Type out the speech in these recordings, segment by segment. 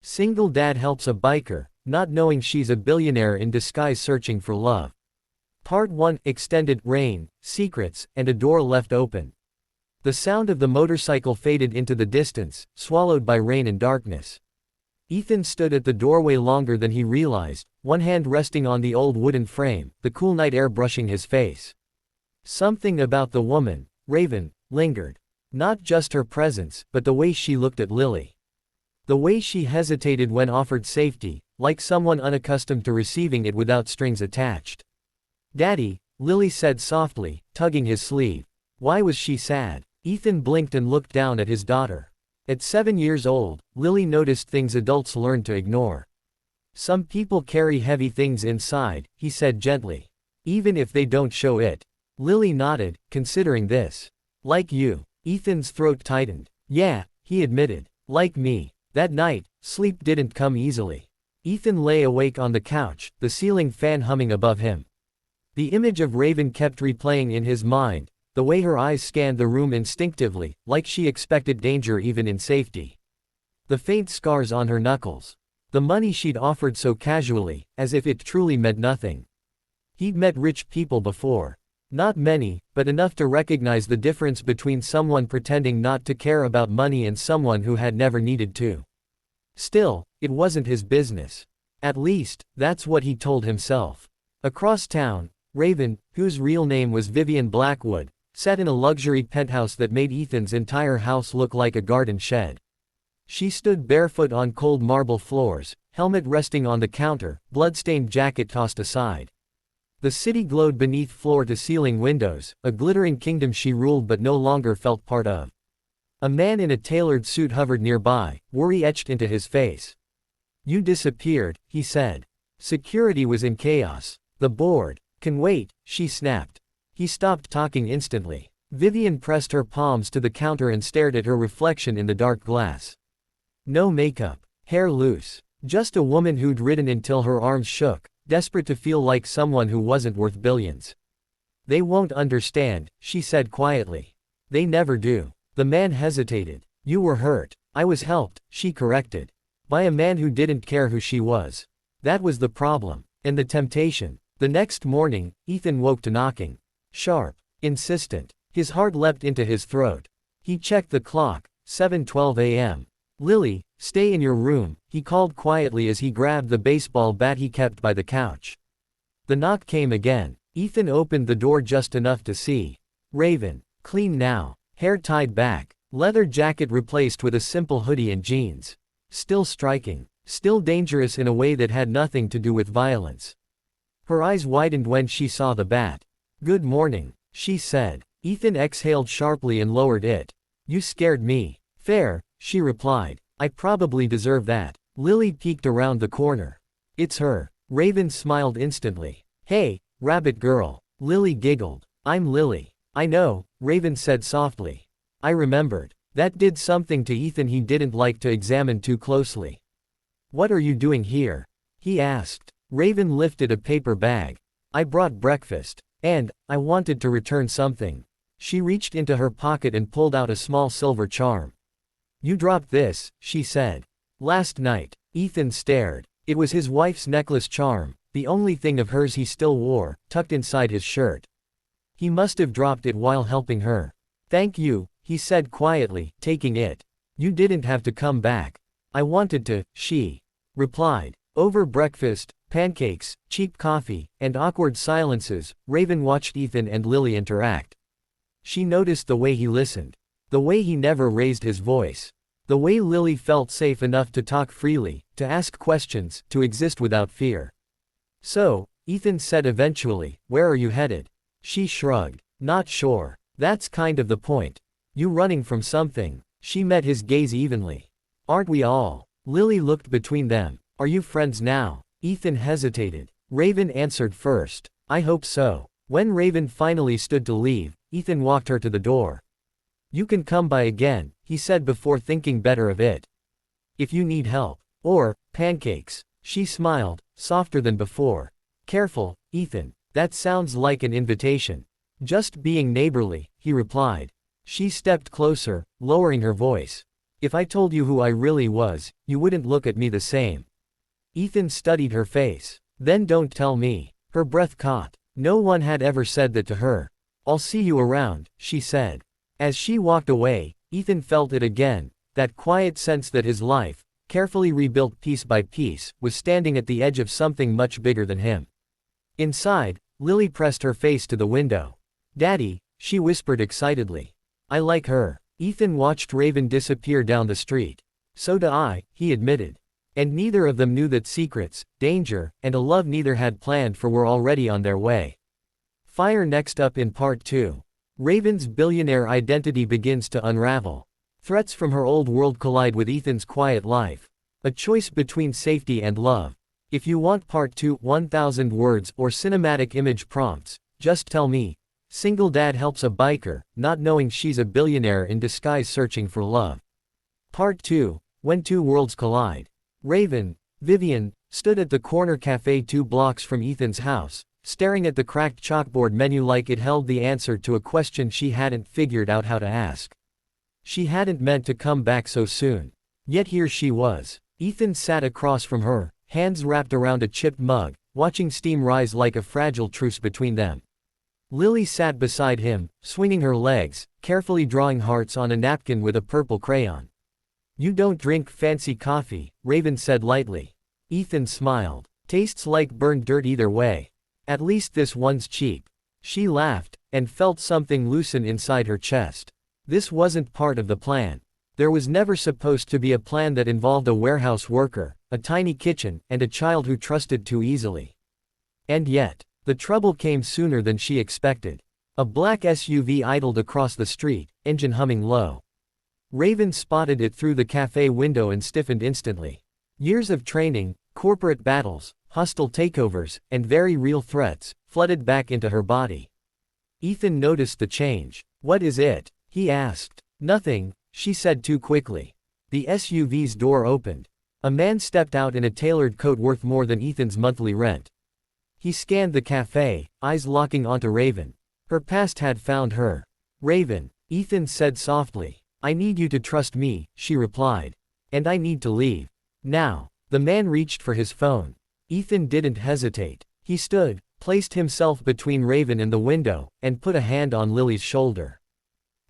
Single dad helps a biker, not knowing she's a billionaire in disguise searching for love. Part 1 Extended Rain, Secrets, and a Door Left Open. The sound of the motorcycle faded into the distance, swallowed by rain and darkness. Ethan stood at the doorway longer than he realized, one hand resting on the old wooden frame, the cool night air brushing his face. Something about the woman, Raven, lingered. Not just her presence, but the way she looked at Lily. The way she hesitated when offered safety, like someone unaccustomed to receiving it without strings attached. "Daddy," Lily said softly, tugging his sleeve. Why was she sad? Ethan blinked and looked down at his daughter. At 7 years old, Lily noticed things adults learn to ignore. "Some people carry heavy things inside," he said gently. "Even if they don't show it." Lily nodded, considering this. "Like you." Ethan's throat tightened. "Yeah," he admitted. "Like me." That night, sleep didn't come easily. Ethan lay awake on the couch, the ceiling fan humming above him. The image of Raven kept replaying in his mind, the way her eyes scanned the room instinctively, like she expected danger even in safety. The faint scars on her knuckles. The money she'd offered so casually, as if it truly meant nothing. He'd met rich people before. Not many, but enough to recognize the difference between someone pretending not to care about money and someone who had never needed to. Still, it wasn't his business. At least, that's what he told himself. Across town, Raven, whose real name was Vivian Blackwood, sat in a luxury penthouse that made Ethan's entire house look like a garden shed. She stood barefoot on cold marble floors, helmet resting on the counter, blood-stained jacket tossed aside. The city glowed beneath floor-to-ceiling windows, a glittering kingdom she ruled but no longer felt part of. A man in a tailored suit hovered nearby, worry etched into his face. "You disappeared," he said. Security was in chaos. "The board can wait," she snapped. He stopped talking instantly. Vivian pressed her palms to the counter and stared at her reflection in the dark glass. No makeup, hair loose. Just a woman who'd ridden until her arms shook, desperate to feel like someone who wasn't worth billions. "They won't understand," she said quietly. "They never do." The man hesitated. "You were hurt." "I was helped," she corrected. "By a man who didn't care who she was." That was the problem. And the temptation. The next morning, Ethan woke to knocking. Sharp. Insistent. His heart leapt into his throat. He checked the clock. 7:12 a.m. "Lily, stay in your room," he called quietly as he grabbed the baseball bat he kept by the couch. The knock came again. Ethan opened the door just enough to see Raven. Clean now. Hair tied back. Leather jacket replaced with a simple hoodie and jeans. Still striking. Still dangerous in a way that had nothing to do with violence. Her eyes widened when she saw the bat. "Good morning," she said. Ethan exhaled sharply and lowered it. "You scared me." "Fair," she replied. "I probably deserve that." Lily peeked around the corner. "It's her." Raven smiled instantly. "Hey, rabbit girl." Lily giggled. "I'm Lily." "I know," Raven said softly. "I remembered." That did something to Ethan he didn't like to examine too closely. "What are you doing here?" he asked. Raven lifted a paper bag. "I brought breakfast. And, I wanted to return something." She reached into her pocket and pulled out a small silver charm. "You dropped this," she said. "Last night." Ethan stared. It was his wife's necklace charm, the only thing of hers he still wore, tucked inside his shirt. He must have dropped it while helping her. "Thank you," he said quietly, taking it. "You didn't have to come back." "I wanted to," she replied. Over breakfast, pancakes, cheap coffee, and awkward silences, Raven watched Ethan and Lily interact. She noticed the way he listened. The way he never raised his voice. The way Lily felt safe enough to talk freely, to ask questions, to exist without fear. "So," Ethan said eventually, "where are you headed?" She shrugged. "Not sure. That's kind of the point." "You running from something?" She met his gaze evenly. "Aren't we all?" Lily looked between them. "Are you friends now?" Ethan hesitated. Raven answered first. "I hope so." When Raven finally stood to leave, Ethan walked her to the door. "You can come by again," he said before thinking better of it. "If you need help. Or, pancakes." She smiled, softer than before. "Careful, Ethan. That sounds like an invitation." "Just being neighborly," he replied. She stepped closer, lowering her voice. If I told you who I really was, you wouldn't look at me the same. Ethan studied her face. Then don't tell me. Her breath caught. No one had ever said that to her. I'll see you around, she said. As she walked away, Ethan felt it again, that quiet sense that his life, carefully rebuilt piece by piece, was standing at the edge of something much bigger than him. Inside, Lily pressed her face to the window. Daddy, she whispered excitedly. I like her. Ethan watched Raven disappear down the street. So do I, he admitted. And neither of them knew that secrets, danger, and a love neither had planned for were already on their way. Fire next up in part 2. Raven's billionaire identity begins to unravel. Threats from her old world collide with Ethan's quiet life. A choice between safety and love. If you want part 2, 1000 words or cinematic image prompts, just tell me. Single dad helps a biker, not knowing she's a billionaire in disguise searching for love. Part 2, When Two Worlds Collide. Raven, Vivian, stood at the corner cafe 2 blocks from Ethan's house, staring at the cracked chalkboard menu like it held the answer to a question she hadn't figured out how to ask. She hadn't meant to come back so soon. Yet here she was. Ethan sat across from her, hands wrapped around a chipped mug, watching steam rise like a fragile truce between them. Lily sat beside him, swinging her legs, carefully drawing hearts on a napkin with a purple crayon. You don't drink fancy coffee, Raven said lightly. Ethan smiled. Tastes like burned dirt either way. At least this one's cheap. She laughed, and felt something loosen inside her chest. This wasn't part of the plan. There was never supposed to be a plan that involved a warehouse worker, a tiny kitchen, and a child who trusted too easily. And yet, the trouble came sooner than she expected. A black SUV idled across the street, engine humming low. Raven spotted it through the cafe window and stiffened instantly. Years of training, corporate battles, hostile takeovers, and very real threats, flooded back into her body. Ethan noticed the change. What is it? He asked. Nothing, she said too quickly. The SUV's door opened. A man stepped out in a tailored coat worth more than Ethan's monthly rent. He scanned the cafe, eyes locking onto Raven. Her past had found her. Raven, Ethan said softly. I need you to trust me, she replied. And I need to leave. Now. The man reached for his phone. Ethan didn't hesitate. He stood, placed himself between Raven and the window, and put a hand on Lily's shoulder.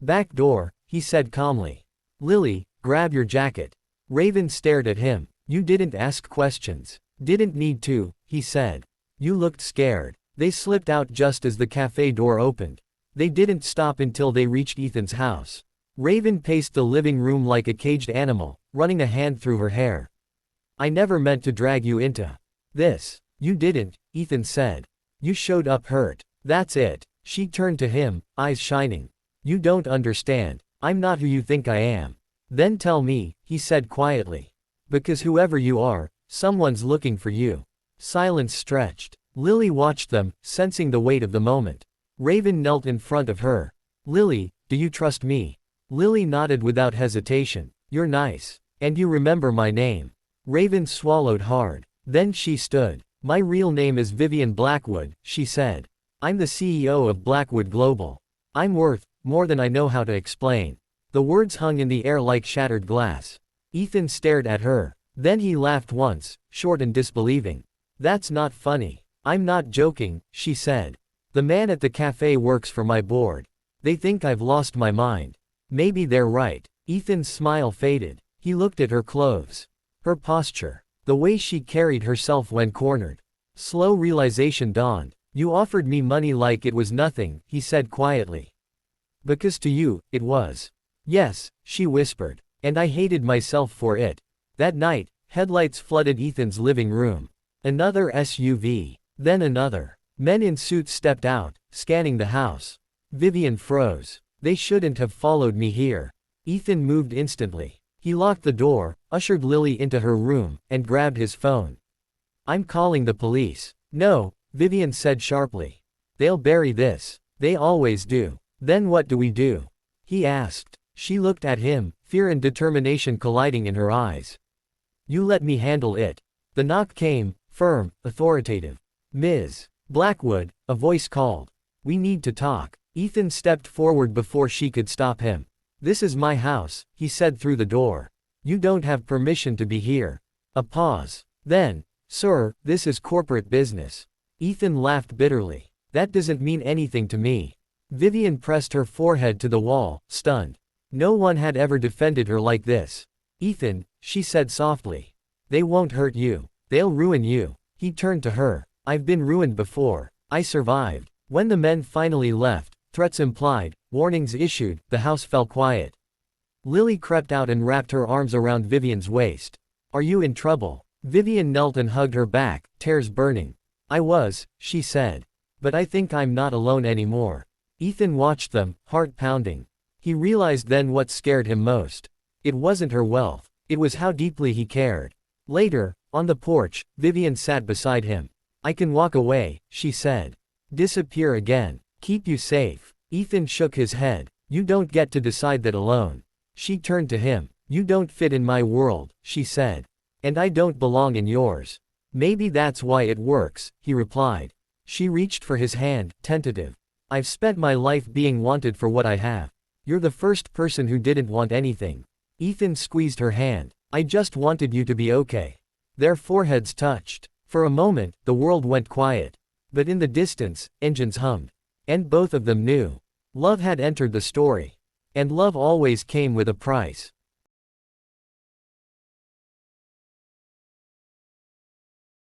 Back door, he said calmly. Lily, grab your jacket. Raven stared at him. You didn't ask questions. Didn't need to, he said. You looked scared. They slipped out just as the cafe door opened. They didn't stop until they reached Ethan's house. Raven paced the living room like a caged animal, running a hand through her hair. I never meant to drag you into this. You didn't, Ethan said. You showed up hurt. That's it. She turned to him, eyes shining. You don't understand. I'm not who you think I am. Then tell me, he said quietly. Because whoever you are, someone's looking for you. Silence stretched. Lily watched them, sensing the weight of the moment. Raven knelt in front of her. Lily, do you trust me? Lily nodded without hesitation. You're nice. And you remember my name. Raven swallowed hard. Then she stood. My real name is Vivian Blackwood, she said. I'm the CEO of Blackwood Global. I'm worth more than I know how to explain. The words hung in the air like shattered glass. Ethan stared at her. Then he laughed once, short and disbelieving. That's not funny. I'm not joking, she said. The man at the cafe works for my board. They think I've lost my mind. Maybe they're right. Ethan's smile faded. He looked at her clothes. Her posture. The way she carried herself when cornered. Slow realization dawned. You offered me money like it was nothing, he said quietly. Because to you, it was. Yes, she whispered. And I hated myself for it. That night, headlights flooded Ethan's living room. Another SUV. Then another. Men in suits stepped out, scanning the house. Vivian froze. They shouldn't have followed me here. Ethan moved instantly. He locked the door, ushered Lily into her room, and grabbed his phone. I'm calling the police. No, Vivian said sharply. They'll bury this. They always do. Then what do we do? He asked. She looked at him, fear and determination colliding in her eyes. You let me handle it. The knock came, firm, authoritative. Ms. Blackwood, a voice called. We need to talk. Ethan stepped forward before she could stop him. This is my house, he said through the door. You don't have permission to be here. A pause. Then, sir, this is corporate business. Ethan laughed bitterly. That doesn't mean anything to me. Vivian pressed her forehead to the wall, stunned. No one had ever defended her like this. Ethan, she said softly. They won't hurt you. They'll ruin you. He turned to her. I've been ruined before. I survived. When the men finally left, threats implied, warnings issued, the house fell quiet. Lily crept out and wrapped her arms around Vivian's waist. Are you in trouble? Vivian knelt and hugged her back, tears burning. I was, she said. But I think I'm not alone anymore. Ethan watched them, heart pounding. He realized then what scared him most. It wasn't her wealth. It was how deeply he cared. Later, on the porch, Vivian sat beside him. I can walk away, she said. Disappear again. Keep you safe. Ethan shook his head. You don't get to decide that alone. She turned to him. You don't fit in my world, she said. And I don't belong in yours. Maybe that's why it works, he replied. She reached for his hand, tentative. I've spent my life being wanted for what I have. You're the first person who didn't want anything. Ethan squeezed her hand. I just wanted you to be okay. Their foreheads touched. For a moment, the world went quiet. But in the distance, engines hummed. And both of them knew. Love had entered the story. And love always came with a price.